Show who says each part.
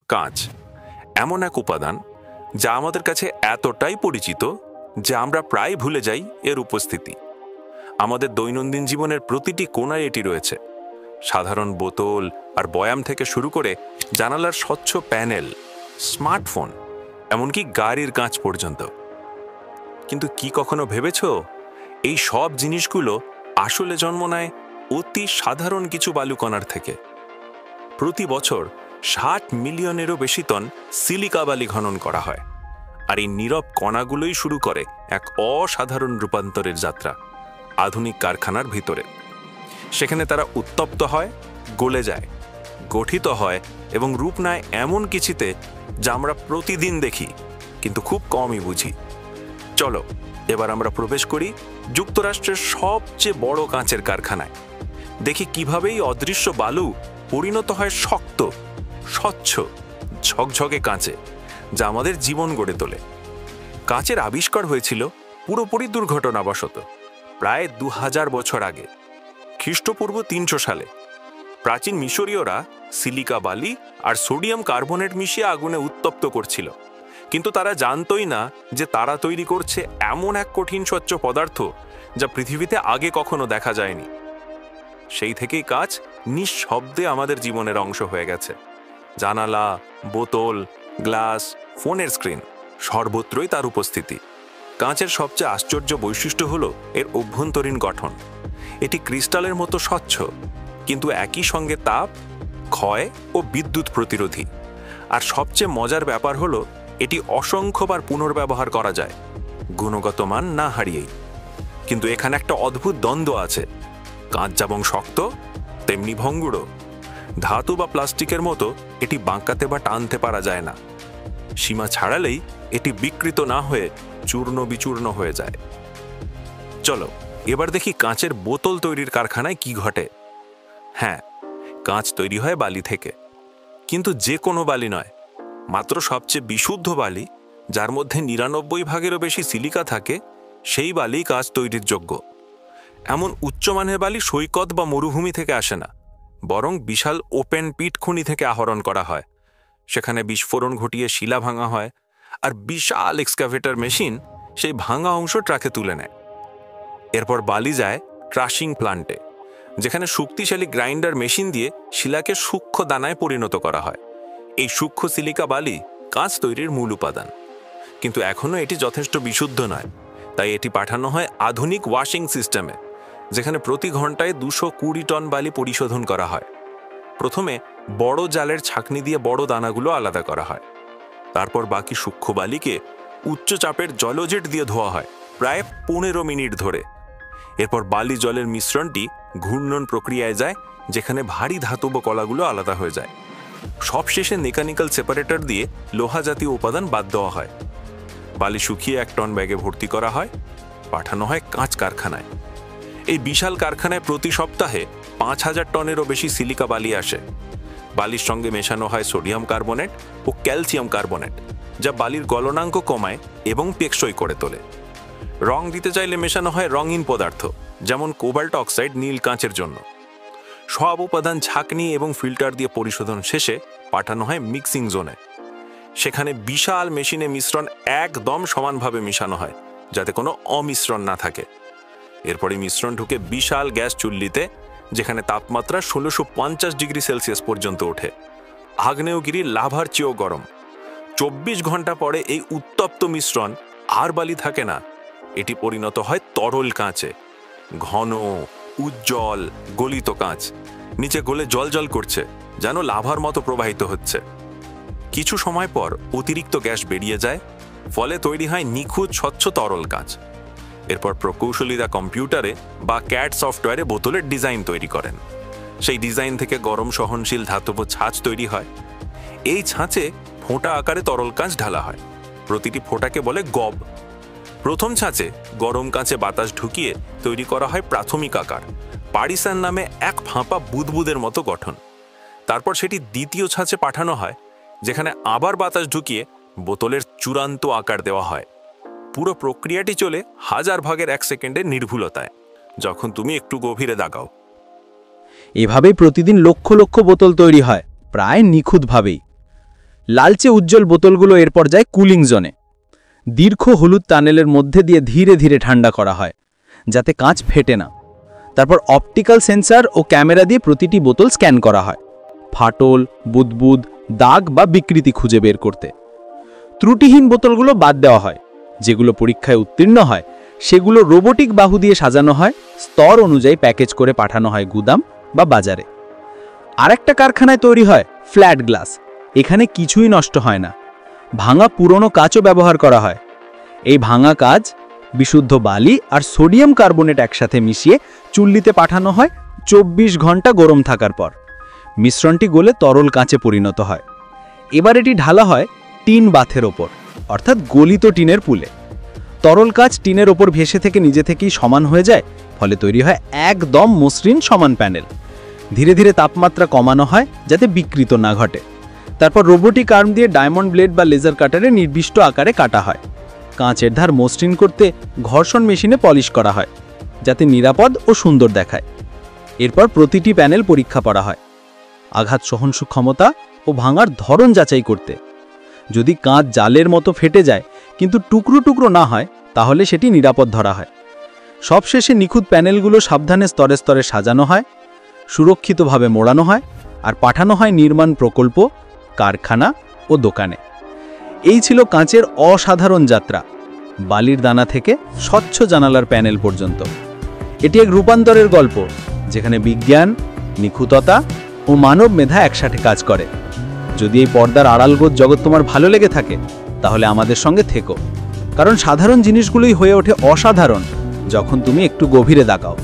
Speaker 1: কাঁচ এমন এক উপাদান যা আমাদের কাছে এতটাই পরিচিত যে আমরা প্রায় ভুলে যাই এর উপস্থিতি। আমাদের দৈনন্দিন জীবনের প্রতিটি কোণায় এটি রয়েছে, সাধারণ বোতল আর বয়াম থেকে শুরু করে জানালার স্বচ্ছ প্যানেল, স্মার্টফোন, এমনকি গাড়ির কাঁচ পর্যন্ত। কিন্তু কি কখনো ভেবেছ এই সব জিনিসগুলো আসলে জন্ম নেয় অতি সাধারণ কিছু বালুকণার থেকে? প্রতি বছর ৬০ মিলিয়নেরও বেশি টন সিলিকা বালি খনন করা হয়, আর এই নীরব কণাগুলোই শুরু করে এক অসাধারণ রূপান্তরের যাত্রা আধুনিক কারখানার ভিতরে। সেখানে তারা উত্তপ্ত হয়, গলে যায়, গঠিত হয় এবং রূপ নেয় এমন কিছুতে যা আমরা প্রতিদিন দেখি কিন্তু খুব কমই বুঝি। চলো এবার আমরা প্রবেশ করি যুক্তরাষ্ট্রের সবচেয়ে বড় কাঁচের কারখানায়। দেখি কিভাবে এই অদৃশ্য বালু পরিণত হয় শক্ত, স্বচ্ছ, ঝকঝকে কাঁচে, যা আমাদের জীবন গড়ে তোলে। কাঁচের আবিষ্কার হয়েছিল পুরোপুরি দুর্ঘটনাবশত প্রায় ২০০০ বছর আগে, খ্রিস্টপূর্ব ৩০০ সালে। প্রাচীন মিশরীয়রা সিলিকা বালি আর সোডিয়াম কার্বনেট মিশিয়ে আগুনে উত্তপ্ত করছিল, কিন্তু তারা জানতই না যে তারা তৈরি করছে এমন এক কঠিন স্বচ্ছ পদার্থ যা পৃথিবীতে আগে কখনো দেখা যায়নি। সেই থেকেই কাঁচ নিঃশব্দে আমাদের জীবনের অংশ হয়ে গেছে। জানালা, বোতল, গ্লাস, ফোনের স্ক্রিন, সর্বত্রই তার উপস্থিতি। কাঁচের সবচেয়ে আশ্চর্য বৈশিষ্ট্য হলো এর অভ্যন্তরীণ গঠন। এটি ক্রিস্টালের মতো স্বচ্ছ, কিন্তু একই সঙ্গে তাপ, ক্ষয় ও বিদ্যুৎ প্রতিরোধী। আর সবচেয়ে মজার ব্যাপার হলো এটি অসংখ্যবার পুনর্ব্যবহার করা যায়, গুণগত মান না হারিয়েই। কিন্তু এখানে একটা অদ্ভুত দ্বন্দ্ব আছে। কাঁচ যেমন শক্ত, তেমনি ভঙ্গুর। ধাতু বা প্লাস্টিকের মতো এটি বাঁকাতে বা টানতে পারা যায় না। সীমা ছাড়ালেই এটি বিকৃত না হয়ে চূর্ণ বিচূর্ণ হয়ে যায়। চলো এবার দেখি কাঁচের বোতল তৈরির কারখানায় কি ঘটে। হ্যাঁ, কাঁচ তৈরি হয় বালি থেকে, কিন্তু যে কোনো বালি নয়, মাত্র সবচেয়ে বিশুদ্ধ বালি, যার মধ্যে ৯৯%-এরও বেশি সিলিকা থাকে, সেই বালি কাঁচ তৈরির যোগ্য। এমন উচ্চমানের বালি সৈকত বা মরুভূমি থেকে আসে না, বরং বিশাল ওপেন পিট খনি থেকে আহরণ করা হয়। সেখানে বিস্ফোরণ ঘটিয়ে শিলা ভাঙা হয়, আর বিশাল এক্সকাভেটর মেশিন সেই ভাঙা অংশ ট্রাকে তুলে নেয়। এরপর বালি যায় ক্রাশিং প্লান্টে, যেখানে শক্তিশালী গ্রাইন্ডার মেশিন দিয়ে শিলাকে সূক্ষ্ম দানায় পরিণত করা হয়। এই সূক্ষ্ম সিলিকা বালি কাঁচ তৈরির মূল উপাদান, কিন্তু এখনও এটি যথেষ্ট বিশুদ্ধ নয়। তাই এটি পাঠানো হয় আধুনিক ওয়াশিং সিস্টেমে, যেখানে প্রতি ঘন্টায় ২২০ টন বালি পরিশোধন করা হয়। প্রথমে বড় জালের ছাঁকনি দিয়ে বড় দানাগুলো আলাদা করা হয়। তারপর বাকি সূক্ষ্ম বালিকে উচ্চ চাপের জলজেট দিয়ে ধোয়া হয় প্রায় ১৫ মিনিট ধরে। এরপর বালি জলের মিশ্রণটি ঘূর্ণন প্রক্রিয়ায় যায়, যেখানে ভারী ধাতব কলাগুলো আলাদা হয়ে যায়। সবশেষে মেকানিক্যাল সেপারেটর দিয়ে লোহা জাতীয় উপাদান বাদ দেওয়া হয়। বালি শুকিয়ে ১ টন ব্যাগে ভর্তি করা হয়, পাঠানো হয় কাঁচ কারখানায়। এই বিশাল কারখানায় প্রতি সপ্তাহে ৫,০০০ টনেরও বেশি সিলিকা বালি আসে। বালির সঙ্গে মেশানো হয় সোডিয়াম কার্বনেট ও ক্যালসিয়াম কার্বনেট, যা বালির গলনাঙ্ক কমায় এবং টেকসই করে তোলে। রং দিতে চাইলে মেশানো হয় রঙিন পদার্থ, যেমন কোবাল্ট অক্সাইড নীল কাঁচের জন্য। সব উপাদান ছাঁকনি এবং ফিল্টার দিয়ে পরিশোধন শেষে পাঠানো হয় মিক্সিং জোনে। সেখানে বিশাল মেশিনে মিশ্রণ একদম সমানভাবে মিশানো হয়, যাতে কোনো অমিশ্রণ না থাকে। এরপরে মিশ্রণ ঢুকে বিশাল গ্যাস চুল্লিতে, যেখানে তাপমাত্রা ১৬৫০ ডিগ্রি সেলসিয়াস পর্যন্ত ওঠে। আগ্নেয়গিরির লাভার চেয়েও গরম। ২৪ ঘন্টা পরে এই উত্তপ্ত মিশ্রণ আর বালি থাকে না, এটি পরিণত হয় তরল কাঁচে। ঘন, উজ্জ্বল, গলিত কাঁচ, নিচে গলে জল করছে, যেন লাভার মতো প্রবাহিত হচ্ছে। কিছু সময় পর অতিরিক্ত গ্যাস বেরিয়ে যায়, ফলে তৈরি হয় নিখুঁত স্বচ্ছ তরল কাঁচ। এরপর প্রকৌশলীরা কম্পিউটারে বা ক্যাড সফটওয়্যারে বোতলের ডিজাইন তৈরি করেন। সেই ডিজাইন থেকে গরম সহনশীল ধাতব ছাঁচ তৈরি হয়। এই ছাঁচে ফোঁটা আকারে তরল কাঁচ ঢালা হয়। প্রতিটি ফোঁটাকে বলে গব। প্রথম ছাঁচে গরম কাঁচে বাতাস ঢুকিয়ে তৈরি করা হয় প্রাথমিক আকার, পারিসান নামে এক ফাঁপা বুদবুদের মতো গঠন। তারপর সেটি দ্বিতীয় ছাঁচে পাঠানো হয়, যেখানে আবার বাতাস ঢুকিয়ে বোতলের চূড়ান্ত আকার দেওয়া হয়। পুরো প্রক্রিয়াটি চলে ১,০০০ সেকেন্ডের নির্ভুলতায়, যখন তুমি একটু গভীরে দাগাও।
Speaker 2: এভাবেই প্রতিদিন লক্ষ লক্ষ বোতল তৈরি হয়, প্রায় নিখুঁতভাবেই। লালচে উজ্জ্বল বোতলগুলো এরপর যায় কুলিং জোনে। দীর্ঘ হলুদ টানেলের মধ্যে দিয়ে ধীরে ধীরে ঠান্ডা করা হয়, যাতে কাঁচ ফেটে না। তারপর অপটিক্যাল সেন্সর ও ক্যামেরা দিয়ে প্রতিটি বোতল স্ক্যান করা হয়, ফাটল, বুদবুদ, দাগ বা বিকৃতি খুঁজে বের করতে। ত্রুটিহীন বোতলগুলো বাদ দেওয়া হয়। যেগুলো পরীক্ষায় উত্তীর্ণ হয় সেগুলো রোবোটিক বাহু দিয়ে সাজানো হয়, স্তর অনুযায়ী প্যাকেজ করে পাঠানো হয় গুদাম বা বাজারে। আরেকটা কারখানায় তৈরি হয় ফ্ল্যাট গ্লাস। এখানে কিছুই নষ্ট হয় না, ভাঙা পুরনো কাচও ব্যবহার করা হয়। এই ভাঙা কাচ বিশুদ্ধ বালি আর সোডিয়াম কার্বনেট একসাথে মিশিয়ে চুল্লিতে পাঠানো হয় 24 ঘন্টা গরম থাকার পর। মিশ্রণটি গলে তরল কাঁচে পরিণত হয়। এবার এটি ঢালা হয় টিন বাথের ওপর, অর্থাৎ গলিত টিনের পুলে। তরল কাঁচ টিনের ওপর ভেসে থেকে নিজে থেকেই সমান হয়ে যায়, ফলে তৈরি হয় একদম মসৃণ সমান প্যানেল। ধীরে ধীরে তাপমাত্রা কমানো হয় যাতে বিকৃত না ঘটে। তারপর রোবোটিক আর্ম দিয়ে ডায়মন্ড ব্লেড বা লেজার কাটারে নির্দিষ্ট আকারে কাটা হয়। কাঁচের ধার মসৃণ করতে ঘর্ষণ মেশিনে পলিশ করা হয়, যাতে নিরাপদ ও সুন্দর দেখায়। এরপর প্রতিটি প্যানেল পরীক্ষা করা হয়, আঘাত সহনশীল ক্ষমতা ও ভাঙার ধরন যাচাই করতে। যদি কাঁচ জালের মতো ফেটে যায় কিন্তু টুকরো টুকরো না হয়, তাহলে সেটি নিরাপদ ধরা হয়। সবশেষে নিখুঁত প্যানেলগুলো সাবধানে স্তরে স্তরে সাজানো হয়, সুরক্ষিতভাবে মোড়ানো হয় আর পাঠানো হয় নির্মাণ প্রকল্প, কারখানা ও দোকানে। এই ছিল কাঁচের অসাধারণ যাত্রা, বালির দানা থেকে স্বচ্ছ জানালার প্যানেল পর্যন্ত। এটি এক রূপান্তরের গল্প, যেখানে বিজ্ঞান, নিখুঁততা ও মানব মেধা একসাথে কাজ করে। যদি এই পর্দার আড়ালগোজ জগৎ তোমার ভালো লেগে থাকে, তাহলে আমাদের সঙ্গে থেকো, কারণ সাধারণ জিনিসগুলোই হয়ে ওঠে অসাধারণ যখন তুমি একটু গভীরে তাকাও।